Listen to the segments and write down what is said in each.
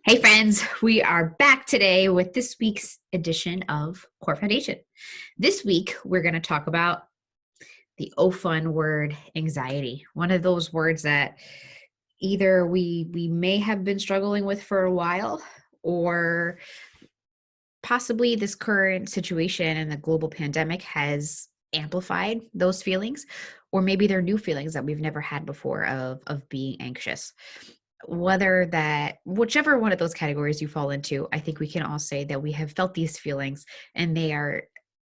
Hey friends, we are back today with this week's edition of Core Foundation. This week, we're going to talk about the fun word anxiety. One of those words that either we may have been struggling with for a while, or possibly this current situation and the global pandemic has amplified those feelings, or maybe they're new feelings that we've never had before of being anxious. Whichever one of those categories you fall into, I think we can all say that we have felt these feelings, and they are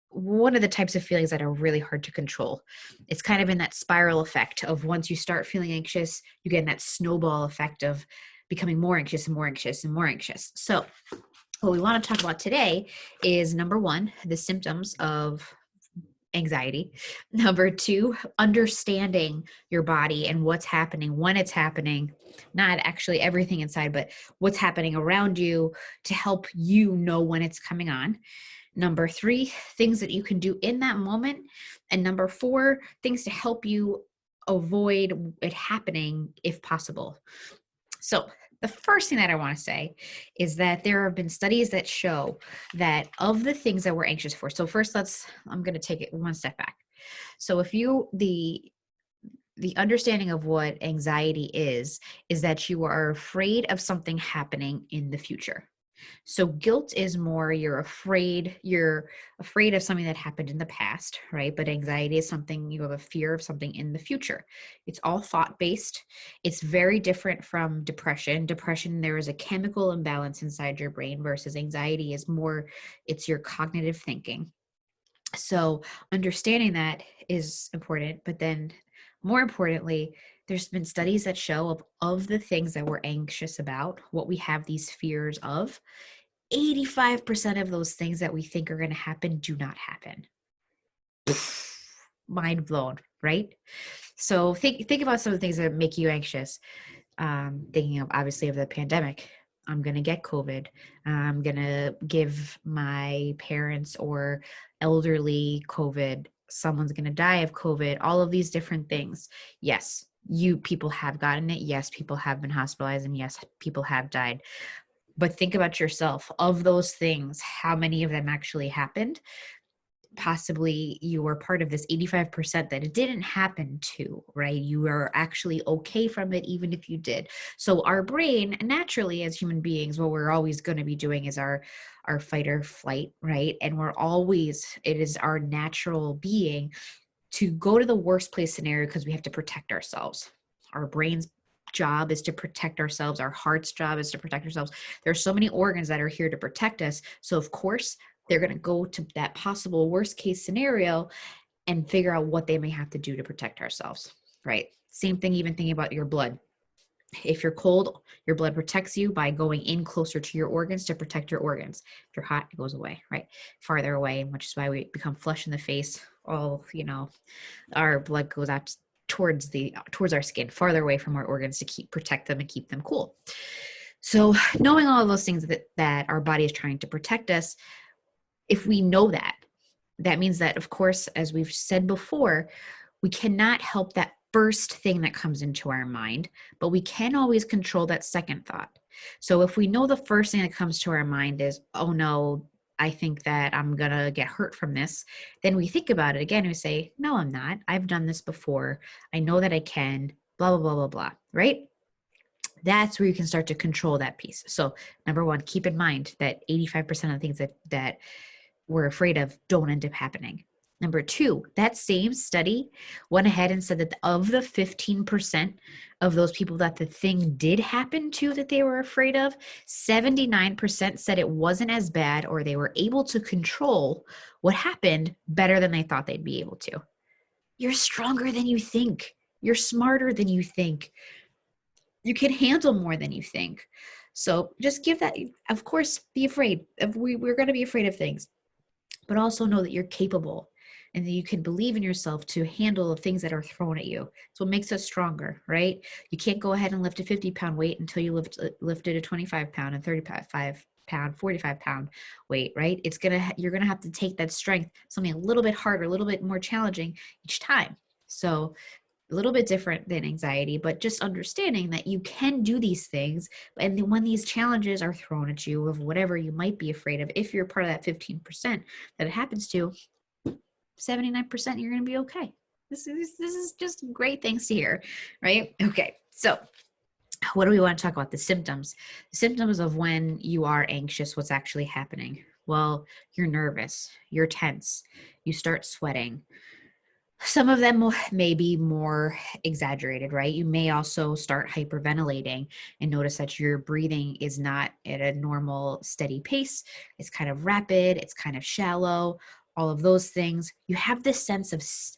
one of the types of feelings that are really hard to control. It's kind of in that spiral effect of once you start feeling anxious, you get in that snowball effect of becoming more anxious and more anxious and more anxious. So what we want to talk about today is, number one, the symptoms of anxiety. Number two, understanding your body and what's happening when it's happening, not actually everything inside, but what's happening around you to help you know when it's coming on. Number three, things that you can do in that moment. And number four, things to help you avoid it happening if possible. So the first thing that I want to say is that there have been studies that show that of the things that we're anxious for. So first, I'm going to take it one step back. So if the understanding of what anxiety is that you are afraid of something happening in the future. So guilt is more you're afraid of something that happened in the past, right? But anxiety is something you have a fear of something in the future. It's all thought based. It's very different from depression. Depression, there is a chemical imbalance inside your brain, versus anxiety is more, it's your cognitive thinking. So understanding that is important, but then more importantly, there's been studies that show of the things that we're anxious about, what we have these fears of, 85% of those things that we think are going to happen do not happen. Mind blown, right? So think about some of the things that make you anxious. Thinking of, obviously, of the pandemic. I'm going to get COVID. I'm going to give my parents or elderly COVID. Someone's going to die of COVID. All of these different things. Yes, people have gotten it. Yes, people have been hospitalized, and yes, people have died. But think about yourself. Of those things, how many of them actually happened? Possibly you were part of this 85% that it didn't happen to, right? You were actually okay from it, even if you did. So our brain, naturally, as human beings, what we're always going to be doing is our fight or flight, right? And it is our natural being to go to the worst place scenario because we have to protect ourselves. Our brain's job is to protect ourselves. Our heart's job is to protect ourselves. There are so many organs that are here to protect us. So of course, they're going to go to that possible worst case scenario and figure out what they may have to do to protect ourselves, right? Same thing, even thinking about your blood. If you're cold, your blood protects you by going in closer to your organs to protect your organs. If you're hot, it goes away, right? Farther away, which is why we become flushed in the face. Our blood goes out towards our skin, farther away from our organs to protect them and keep them cool. So knowing all of those things that our body is trying to protect us, if we know that, that means that, of course, as we've said before, we cannot help that first thing that comes into our mind, but we can always control that second thought. So if we know the first thing that comes to our mind is, oh no, I think that I'm going to get hurt from this, then we think about it again and we say, no, I'm not. I've done this before. I know that I can, blah, blah, blah, blah, blah, right? That's where you can start to control that piece. So number one, keep in mind that 85% of the things that we're afraid of don't end up happening. Number two, that same study went ahead and said that of the 15% of those people that the thing did happen to that they were afraid of, 79% said it wasn't as bad, or they were able to control what happened better than they thought they'd be able to. You're stronger than you think. You're smarter than you think. You can handle more than you think. So just give that, of course, be afraid. We're going to be afraid of things, but also know that you're capable and that you can believe in yourself to handle the things that are thrown at you. It's what makes us stronger, right? You can't go ahead and lift a 50-pound weight until you lifted a 25-pound and 35-pound, 45-pound weight, right? You're going to have to take that strength, something a little bit harder, a little bit more challenging each time. So A little bit different than anxiety, but just understanding that you can do these things. And then when these challenges are thrown at you of whatever you might be afraid of, if you're part of that 15% that it happens to, 79%, you're going to be okay. This is just great things to hear, right? Okay. So what do we want to talk about? The symptoms of when you are anxious. What's actually happening? Well, you're nervous, you're tense, you start sweating. Some of them may be more exaggerated, right? You may also start hyperventilating and notice that your breathing is not at a normal, steady pace. It's kind of rapid, it's kind of shallow, all of those things. You have this sense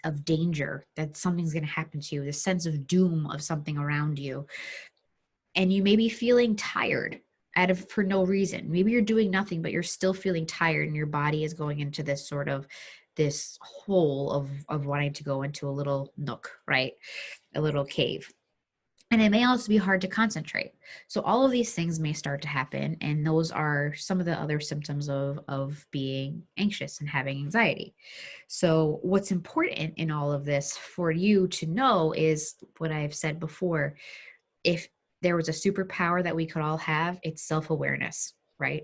of danger that something's going to happen to you, this sense of doom of something around you. And you may be feeling tired for no reason. Maybe you're doing nothing, but you're still feeling tired and your body is going into this hole of wanting to go into a little nook, right? A little cave. And it may also be hard to concentrate. So all of these things may start to happen. And those are some of the other symptoms of being anxious and having anxiety. So what's important in all of this for you to know is what I've said before. If there was a superpower that we could all have, it's self-awareness, right?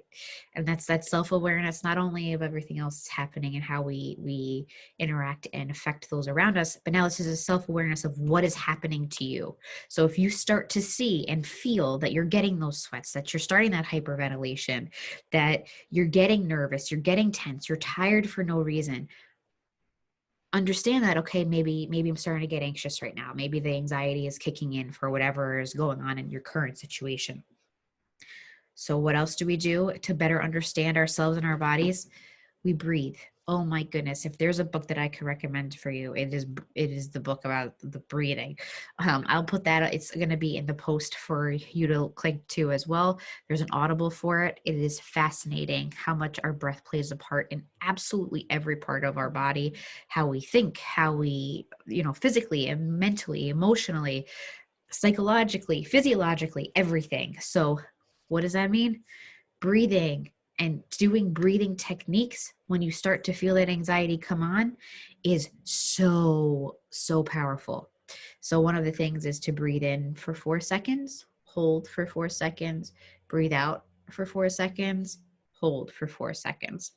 And that's that self-awareness, not only of everything else happening and how we interact and affect those around us, but now this is a self-awareness of what is happening to you. So if you start to see and feel that you're getting those sweats, that you're starting that hyperventilation, that you're getting nervous, you're getting tense, you're tired for no reason, understand that, okay, maybe I'm starting to get anxious right now. Maybe the anxiety is kicking in for whatever is going on in your current situation. So what else do we do to better understand ourselves and our bodies? We breathe. Oh my goodness. If there's a book that I could recommend for you, it is the book about the breathing. I'll put that, it's going to be in the post for you to click to as well. There's an Audible for it. It is fascinating how much our breath plays a part in absolutely every part of our body, how we think, how we, physically and mentally, emotionally, psychologically, physiologically, everything. So what does that mean? Breathing and doing breathing techniques when you start to feel that anxiety come on is so powerful. So one of the things is to breathe in for 4 seconds, hold for 4 seconds, breathe out for 4 seconds, hold for 4 seconds.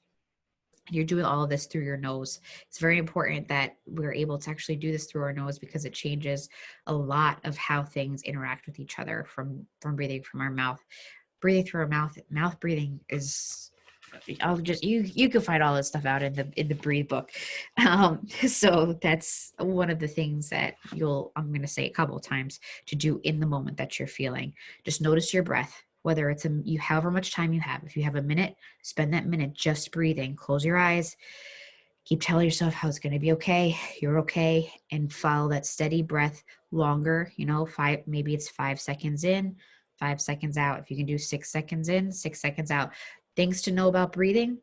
And you're doing all of this through your nose. It's very important that we're able to actually do this through our nose because it changes a lot of how things interact with each other from breathing from our mouth. Breathing through our mouth breathing is, I'll just, you can find all this stuff out in the breathe book. So that's one of the things that I'm going to say a couple of times to do in the moment that you're feeling. Just notice your breath, whether it's you however much time you have. If you have a minute, spend that minute just breathing. Close your eyes. Keep telling yourself how it's going to be okay. You're okay. And follow that steady breath longer, maybe it's 5 seconds in, 5 seconds out. If you can do 6 seconds in, 6 seconds out. Things to know about breathing: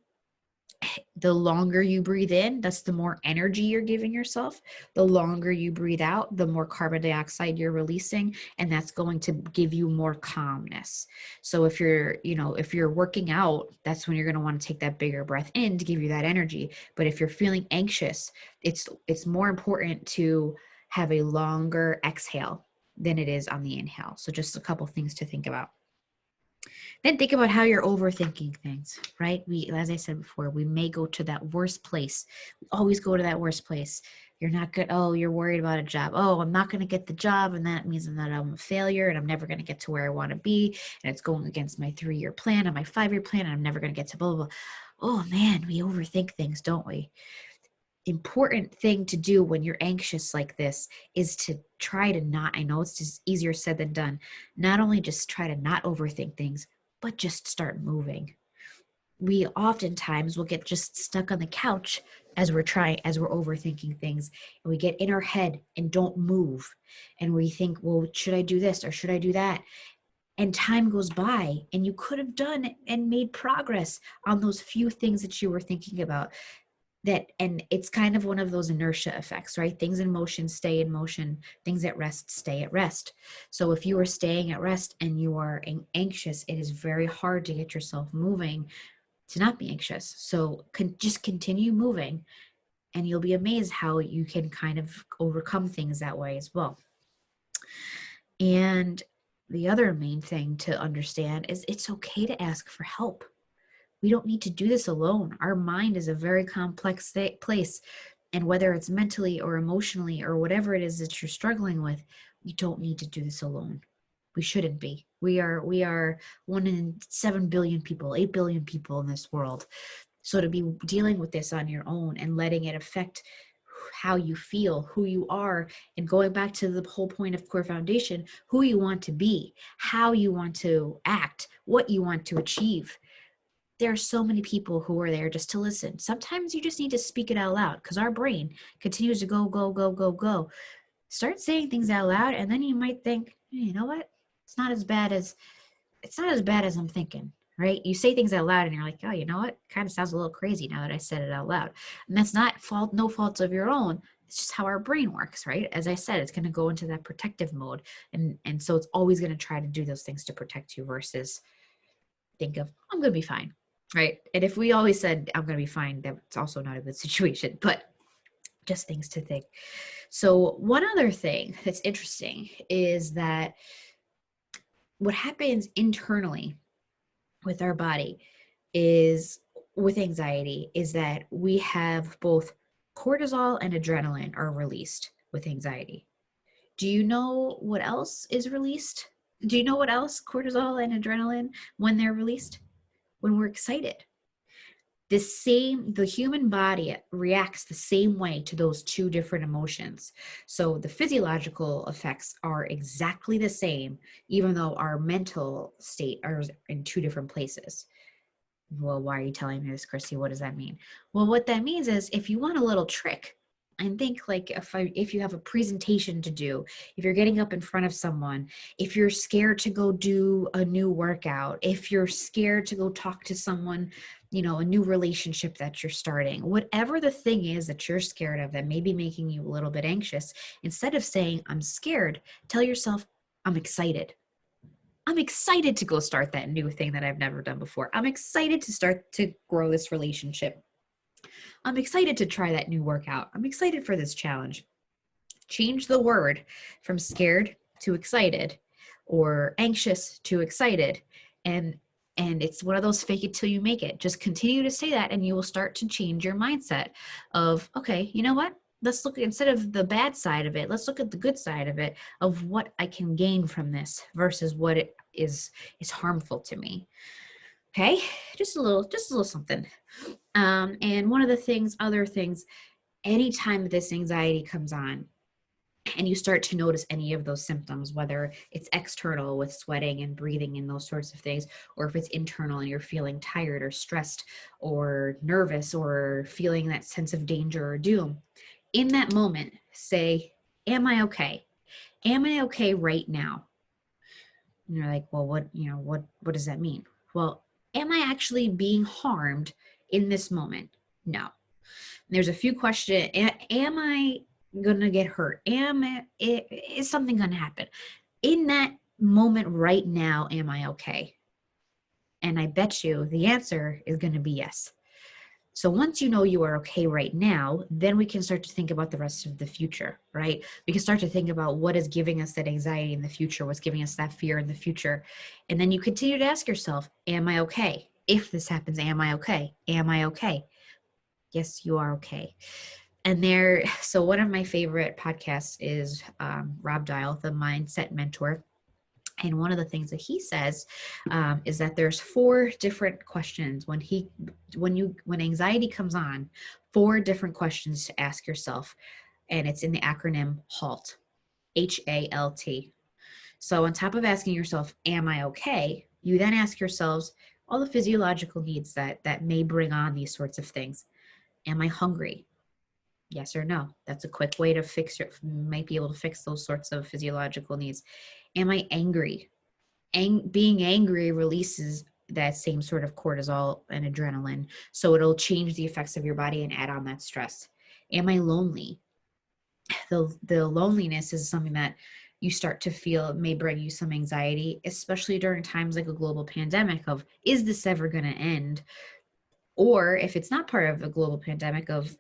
the longer you breathe in, that's the more energy you're giving yourself. The longer you breathe out, the more carbon dioxide you're releasing, and that's going to give you more calmness. So if you're working out, that's when you're going to want to take that bigger breath in to give you that energy. But if you're feeling anxious, it's more important to have a longer exhale than it is on the inhale. So just a couple things to think about. Then think about how you're overthinking things, right? As I said before, we may go to that worst place. We always go to that worst place. You're not good. Oh, you're worried about a job. Oh, I'm not going to get the job. And that means that I'm a failure and I'm never going to get to where I want to be. And it's going against my 3-year plan and my 5-year plan. And I'm never going to get to blah, blah, blah. Oh man, we overthink things, don't we? Important thing to do when you're anxious like this is to try to not, I know it's just easier said than done, not only just try to not overthink things, but just start moving. We oftentimes will get just stuck on the couch as we're overthinking things, and we get in our head and don't move. And we think, well, should I do this or should I do that? And time goes by and you could have done and made progress on those few things that you were thinking about. And it's kind of one of those inertia effects, right? Things in motion stay in motion, things at rest stay at rest. So if you are staying at rest and you are anxious, it is very hard to get yourself moving to not be anxious. So just continue moving And you'll be amazed how you can kind of overcome things that way as well. And the other main thing to understand is it's okay to ask for help. We don't need to do this alone. Our mind is a very complex place. And whether it's mentally or emotionally or whatever it is that you're struggling with, you don't need to do this alone. We shouldn't be. We are 1 in 7 billion people, 8 billion people in this world. So to be dealing with this on your own and letting it affect how you feel, who you are, and going back to the whole point of core foundation, who you want to be, how you want to act, what you want to achieve. There are so many people who are there just to listen. Sometimes you just need to speak it out loud because our brain continues to go, go, go, go, go. Start saying things out loud, and then you might think, hey, you know what? It's not as bad as I'm thinking, right? You say things out loud and you're like, oh, you know what? Kind of sounds a little crazy now that I said it out loud. And that's not no faults of your own. It's just how our brain works, right? As I said, it's going to go into that protective mode. And so it's always going to try to do those things to protect you versus think of, I'm going to be fine, right? And if we always said, I'm going to be fine, that's also not a good situation, but just things to think. So one other thing that's interesting is that what happens internally with our body is with anxiety is that we have both cortisol and adrenaline are released with anxiety. Do you know what else is released? Do you know what else cortisol and adrenaline when they're released? When we're excited. The human body reacts the same way to those two different emotions. So the physiological effects are exactly the same, even though our mental state are in two different places. Well, why are you telling me this, Christy? What does that mean? Well, what that means is if you want a little trick, and think like if you have a presentation to do, if you're getting up in front of someone, if you're scared to go do a new workout, if you're scared to go talk to someone, a new relationship that you're starting, whatever the thing is that you're scared of that may be making you a little bit anxious, instead of saying, I'm scared, tell yourself, I'm excited. I'm excited to go start that new thing that I've never done before. I'm excited to start to grow this relationship. I'm excited to try that new workout. I'm excited for this challenge. Change the word from scared to excited or anxious to excited. And it's one of those fake it till you make it. Just continue to say that and you will start to change your mindset of, okay, you know what? Let's look, instead of the bad side of it, let's look at the good side of it, of what I can gain from this versus what it is harmful to me. Okay, just a little something. And one of the other things, anytime this anxiety comes on and you start to notice any of those symptoms, whether it's external with sweating and breathing and those sorts of things, or if it's internal and you're feeling tired or stressed or nervous or feeling that sense of danger or doom, in that moment, say, am I okay? Am I okay right now? And you're like, well, what does that mean? Well, am I actually being harmed in this moment? No. There's a few questions. Am I going to get hurt? Is something going to happen? In that moment right now, am I okay? And I bet you the answer is going to be yes. So once you know you are okay right now, then we can start to think about the rest of the future, right? We can start to think about what is giving us that anxiety in the future, what's giving us that fear in the future. And then you continue to ask yourself, am I okay? If this happens, am I okay? Am I okay? Yes, you are okay. And so one of my favorite podcasts is Rob Dial, the mindset mentor. And one of the things that he says is that there's 4 different questions when anxiety comes on, 4 different questions to ask yourself. And it's in the acronym HALT, HALT. So on top of asking yourself, am I okay? You then ask yourselves all the physiological needs that may bring on these sorts of things. Am I hungry? Yes or no? That's a quick way to might be able to fix those sorts of physiological needs. Am I angry? Being angry releases that same sort of cortisol and adrenaline. So it'll change the effects of your body and add on that stress. Am I lonely? The loneliness is something that you start to feel may bring you some anxiety, especially during times like a global pandemic of, is this ever going to end? Or if it's not part of the global pandemic, of,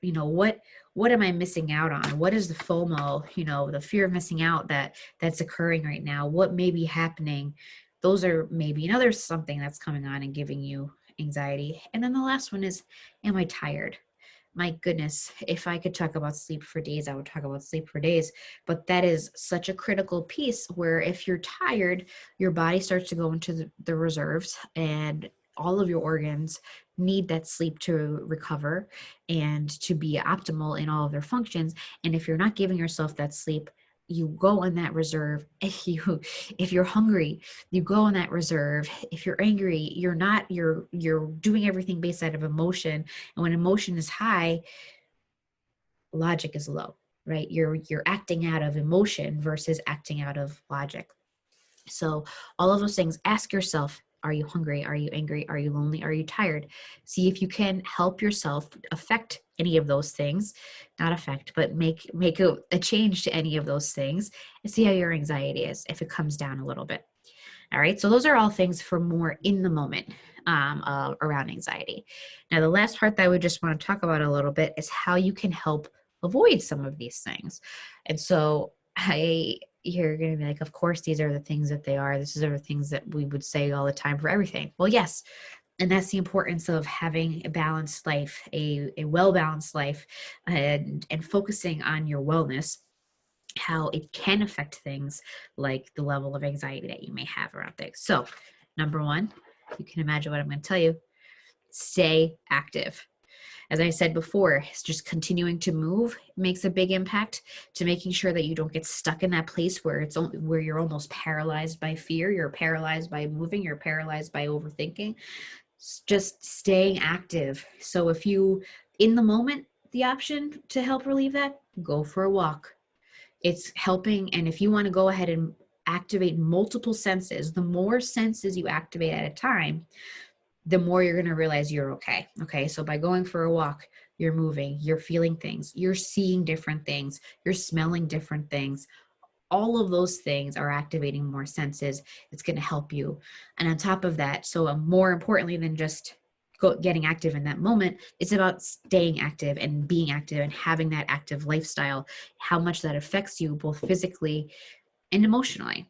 what am I missing out on? What is the FOMO, the fear of missing out that's occurring right now? What may be happening? Those are maybe another something that's coming on and giving you anxiety. And then the last one is, am I tired? My goodness, if I could talk about sleep for days, I would talk about sleep for days. But that is such a critical piece, where if you're tired, your body starts to go into the reserves, and all of your organs need that sleep to recover and to be optimal in all of their functions. And if you're not giving yourself that sleep, you go in that reserve. If you're hungry, you go in that reserve. If you're angry, you're doing everything based out of emotion. And when emotion is high, logic is low, right? You're acting out of emotion versus acting out of logic. So all of those things, ask yourself, are you hungry? Are you angry? Are you lonely? Are you tired? See if you can help yourself affect any of those things, not affect, but make a change to any of those things, and see how your anxiety is, if it comes down a little bit. All right. So those are all things for more in the moment around anxiety. Now, the last part that I would just want to talk about a little bit is how you can help avoid some of these things. And so you're going to be like, of course, these are the things that they are. These are the things that we would say all the time for everything. Well, yes. And that's the importance of having a balanced life, a well-balanced life, and focusing on your wellness, how it can affect things like the level of anxiety that you may have around things. So, number one, you can imagine what I'm going to tell you: stay active. As I said before, it's just continuing to move makes a big impact to making sure that you don't get stuck in that place where where you're almost paralyzed by fear, you're paralyzed by moving, you're paralyzed by overthinking. Just staying active. So if you, in the moment, the option to help relieve that, go for a walk. It's helping. And if you want to go ahead and activate multiple senses, the more senses you activate at a time, the more you're going to realize you're okay. Okay. So by going for a walk, you're moving, you're feeling things, you're seeing different things, you're smelling different things. All of those things are activating more senses. It's going to help you. And on top of that, so more importantly than just getting active in that moment, it's about staying active and being active and having that active lifestyle, how much that affects you both physically and emotionally.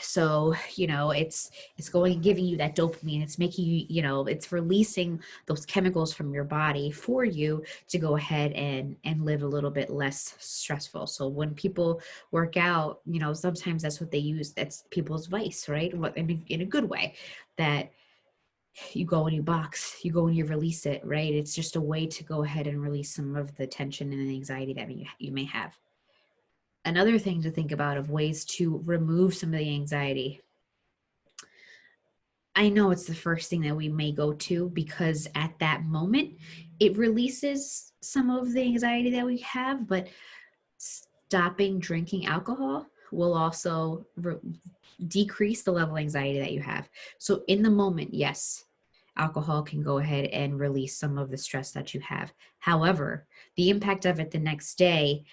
So it's going and giving you that dopamine. It's making it's releasing those chemicals from your body for you to go ahead and live a little bit less stressful. So when people work out, sometimes that's what they use. That's people's vice, right? In a good way, that you go and you box, you go and you release it, right? It's just a way to go ahead and release some of the tension and anxiety that you may have. Another thing to think about of ways to remove some of the anxiety. I know it's the first thing that we may go to, because at that moment it releases some of the anxiety that we have, but stopping drinking alcohol will also decrease the level of anxiety that you have. So in the moment, yes, alcohol can go ahead and release some of the stress that you have. However, the impact of it the next day,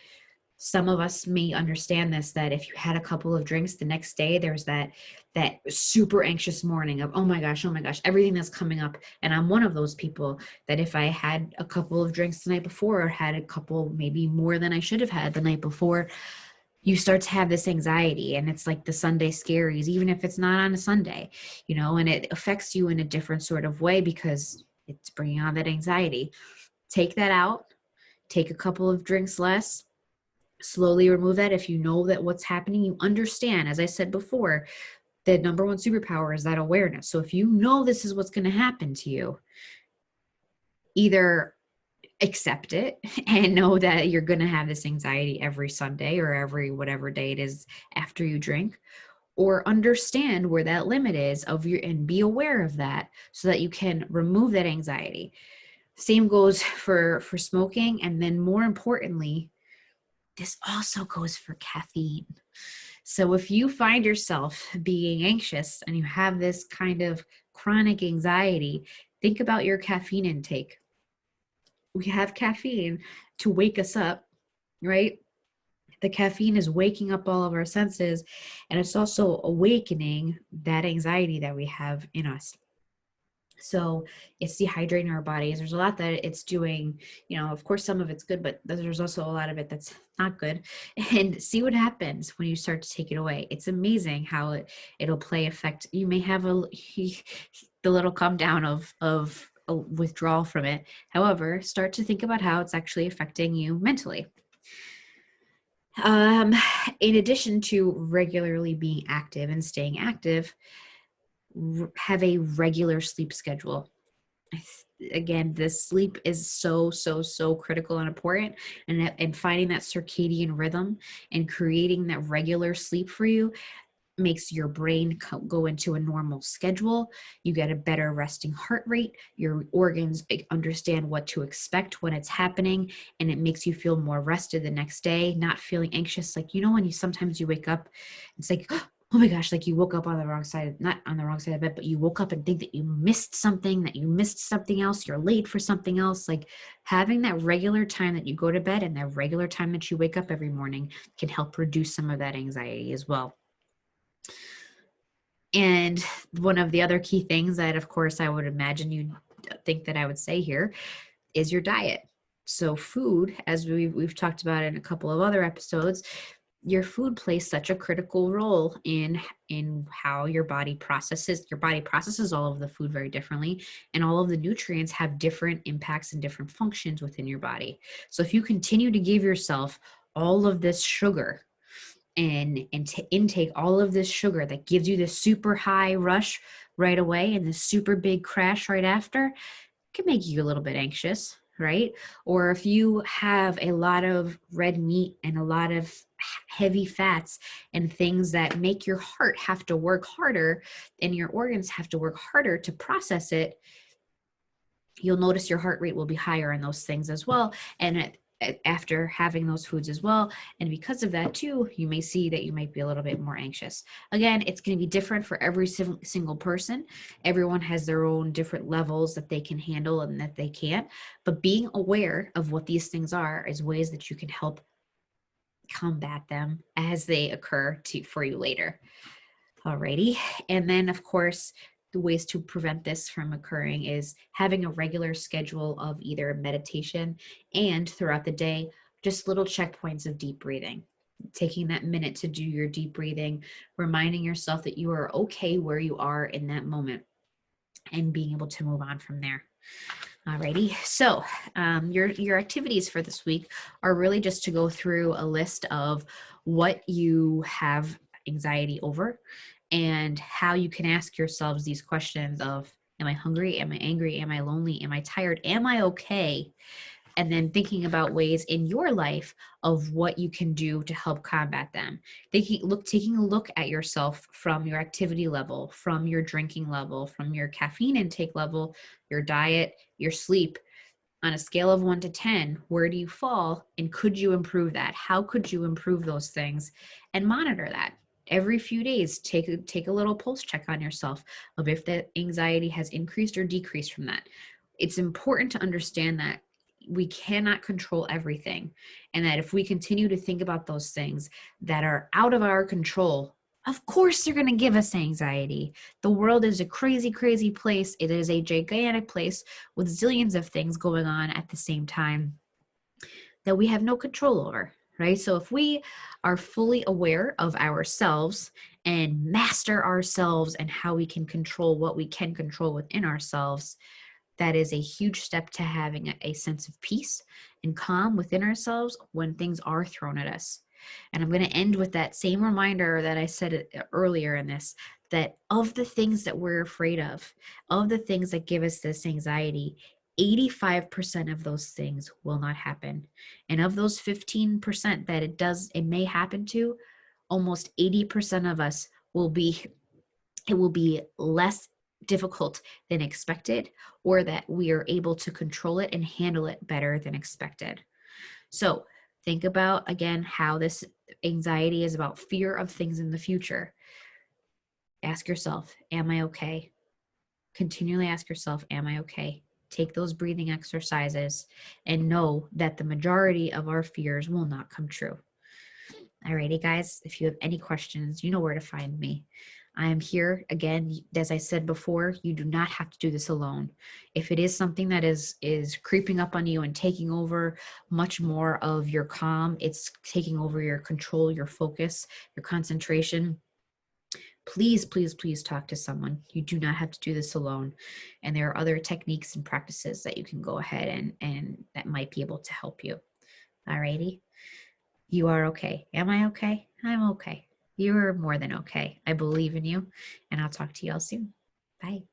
some of us may understand this, that if you had a couple of drinks the next day, there's that super anxious morning of, oh my gosh, everything that's coming up. And I'm one of those people that if I had a couple of drinks the night before, or had a couple, maybe more than I should have had the night before, you start to have this anxiety. And it's like the Sunday scaries, even if it's not on a Sunday, and it affects you in a different sort of way because it's bringing on that anxiety. Take that out, take a couple of drinks less, slowly remove that. If you know that what's happening, you understand, as I said before, the number one superpower is that awareness. So if you know this is what's going to happen to you, either accept it and know that you're going to have this anxiety every Sunday or every whatever day it is after you drink, or understand where that limit is and be aware of that so that you can remove that anxiety. Same goes for smoking. And then more importantly, this also goes for caffeine. So if you find yourself being anxious and you have this kind of chronic anxiety, think about your caffeine intake. We have caffeine to wake us up, right? The caffeine is waking up all of our senses, and it's also awakening that anxiety that we have in us. So it's dehydrating our bodies. There's a lot that it's doing, of course, some of it's good, but there's also a lot of it that's not good. And see what happens when you start to take it away. It's amazing how it'll play effect. You may have the little come down of a withdrawal from it. However, start to think about how it's actually affecting you mentally. In addition to regularly being active and staying active, have a regular sleep schedule. Again, the sleep is so critical and important, and finding that circadian rhythm and creating that regular sleep for you makes your brain go into a normal schedule. You get a better resting heart rate. Your organs understand what to expect when it's happening, and it makes you feel more rested the next day, not feeling anxious. Like, when sometimes you wake up, it's like, oh my gosh, like you woke up on the wrong side, not on the wrong side of bed, but you woke up and think that you missed something, else, you're late for something else. Like having that regular time that you go to bed and that regular time that you wake up every morning can help reduce some of that anxiety as well. And one of the other key things that, of course, I would imagine you'd think that I would say here is your diet. So food, as we've talked about in a couple of other episodes, your food plays such a critical role in how your body processes. Your body processes all of the food very differently, and all of the nutrients have different impacts and different functions within your body. So if you continue to give yourself all of this sugar, and to intake all of this sugar that gives you this super high rush right away and this super big crash right after, can make you a little bit anxious, right? Or if you have a lot of red meat and a lot of heavy fats and things that make your heart have to work harder and your organs have to work harder to process it, you'll notice your heart rate will be higher in those things as well. And after having those foods as well, and because of that too, you may see that you might be a little bit more anxious. Again, it's going to be different for every single person. Everyone has their own different levels that they can handle and that they can't, but being aware of what these things are is ways that you can help combat them as they occur for you later. Alrighty. And then, of course, the ways to prevent this from occurring is having a regular schedule of either meditation and throughout the day, just little checkpoints of deep breathing. Taking that minute to do your deep breathing, reminding yourself that you are okay where you are in that moment, and being able to move on from there. Alrighty, so your activities for this week are really just to go through a list of what you have anxiety over and how you can ask yourselves these questions of, am I hungry? Am I angry? Am I lonely? Am I tired? Am I okay? And then thinking about ways in your life of what you can do to help combat them. Taking a look at yourself from your activity level, from your drinking level, from your caffeine intake level, your diet, your sleep. On a scale of 1 to 10, where do you fall? And could you improve that? How could you improve those things? And monitor that. Every few days, take a little pulse check on yourself of if the anxiety has increased or decreased from that. It's important to understand that we cannot control everything, and that if we continue to think about those things that are out of our control, of course they're going to give us anxiety. The world is a crazy place. It is a gigantic place with zillions of things going on at the same time that we have no control over, right? So if we are fully aware of ourselves and master ourselves and how we can control what we can control within ourselves, that is a huge step to having a sense of peace and calm within ourselves when things are thrown at us. And I'm going to end with that same reminder that I said earlier in this, that of the things that we're afraid of the things that give us this anxiety, 85% of those things will not happen. And of those 15% that it may happen to, almost 80% of us it will be less difficult than expected, or that we are able to control it and handle it better than expected. So think about, again, how this anxiety is about fear of things in the future. Ask yourself, am I okay? Continually ask yourself, am I okay? Take those breathing exercises and know that the majority of our fears will not come true. Alrighty, guys. If you have any questions, you know where to find me. I am here again. As I said before, you do not have to do this alone. If it is something that is creeping up on you and taking over much more of your calm, it's taking over your control, your focus, your concentration. Please, please, please talk to someone. You do not have to do this alone. And there are other techniques and practices that you can go ahead and that might be able to help you. Alrighty. You are okay. Am I okay? I'm okay. You're more than okay. I believe in you, and I'll talk to you all soon. Bye.